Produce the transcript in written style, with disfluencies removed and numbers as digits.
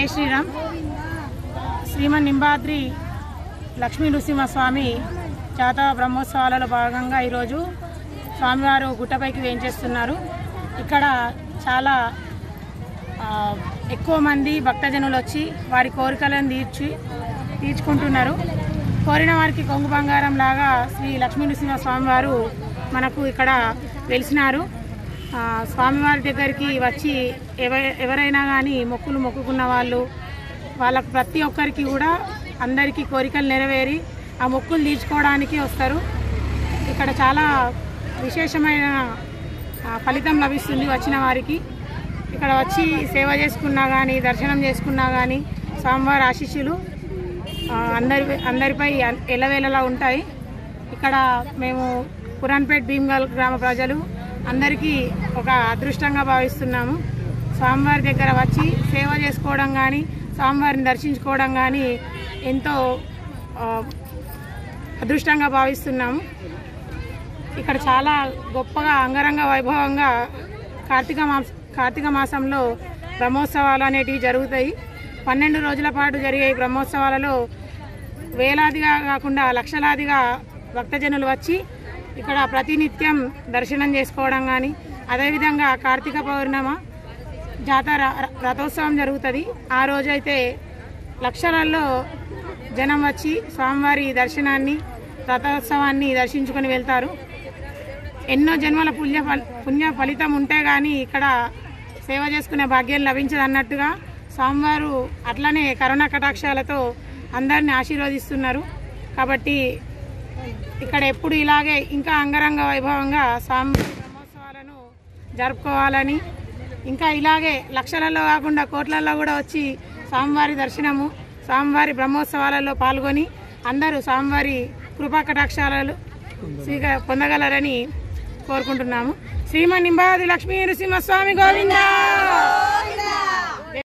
జై శ్రీరామ్. శ్రీమన్ నింబాద్రి లక్ష్మీ నృసింహస్వామి జాతర బ్రహ్మోత్సవాలలో భాగంగా ఈరోజు స్వామివారు గుట్టపైకి వేంచేస్తున్నారు. ఇక్కడ చాలా ఎక్కువ మంది భక్తజనులు వచ్చి వారి కోరికలను తీర్చుకుంటున్నారు. కోరిన వారికి కొంగు బంగారం లాగా శ్రీ లక్ష్మీ నృసింహస్వామివారు మనకు ఇక్కడ వెలిసినారు. స్వామివారి దగ్గరికి వచ్చి ఎవరైనా కానీ మొక్కులు మొక్కుకున్న వాళ్ళకు ప్రతి ఒక్కరికి కూడా అందరికీ కోరికలు నెరవేరి ఆ మొక్కులు తీర్చుకోవడానికి వస్తారు. ఇక్కడ చాలా విశేషమైన ఫలితం లభిస్తుంది వచ్చిన వారికి. ఇక్కడ వచ్చి సేవ చేసుకున్నా కానీ దర్శనం చేసుకున్నా కానీ స్వామివారి ఆశీస్సులు అందరిపై ఎల్లవేళలా ఉంటాయి. ఇక్కడ మేము పురాన్పేట్ భీమ్గల్ గ్రామ ప్రజలు అందరికీ ఒక అదృష్టంగా భావిస్తున్నాము. స్వామివారి దగ్గర వచ్చి సేవ చేసుకోవడం కానీ స్వామివారిని దర్శించుకోవడం కానీ ఎంతో అదృష్టంగా భావిస్తున్నాము. ఇక్కడ చాలా గొప్పగా అంగరంగ వైభవంగా కార్తీక మాసంలో బ్రహ్మోత్సవాలు అనేటివి జరుగుతాయి. 12 రోజుల పాటు జరిగే బ్రహ్మోత్సవాలలో వేలాదిగా కాకుండా లక్షలాదిగా భక్తజనులు వచ్చి ఇక్కడ ప్రతినిత్యం దర్శనం చేసుకోవడం కానీ, అదేవిధంగా కార్తీక పౌర్ణమ జాతర రథోత్సవం జరుగుతుంది. ఆ రోజైతే లక్షలలో జనం వచ్చి స్వామివారి దర్శనాన్ని రథోత్సవాన్ని దర్శించుకొని వెళ్తారు. ఎన్నో జన్మల పుణ్య ఫలితం ఉంటే కానీ ఇక్కడ సేవ చేసుకునే భాగ్యం లభించదు అన్నట్టుగా స్వామివారు అట్లనే కరుణా కటాక్షాలతో అందరిని ఆశీర్వదిస్తున్నారు. కాబట్టి ఇక్కడ ఎప్పుడు ఇలాగే ఇంకా అంగరంగ వైభవంగా స్వామివారి బ్రహ్మోత్సవాలను జరుపుకోవాలని, ఇంకా ఇలాగే లక్షలలో కాకుండా కోట్లలో కూడా వచ్చి స్వామివారి దర్శనము స్వామివారి బ్రహ్మోత్సవాలలో పాల్గొని అందరూ స్వామివారి కృపా కటాక్షాలను పొందగలరని కోరుకుంటున్నాము. శ్రీమన్ నింబాద్రి లక్ష్మీ నృసింహస్వామి గోవిందా.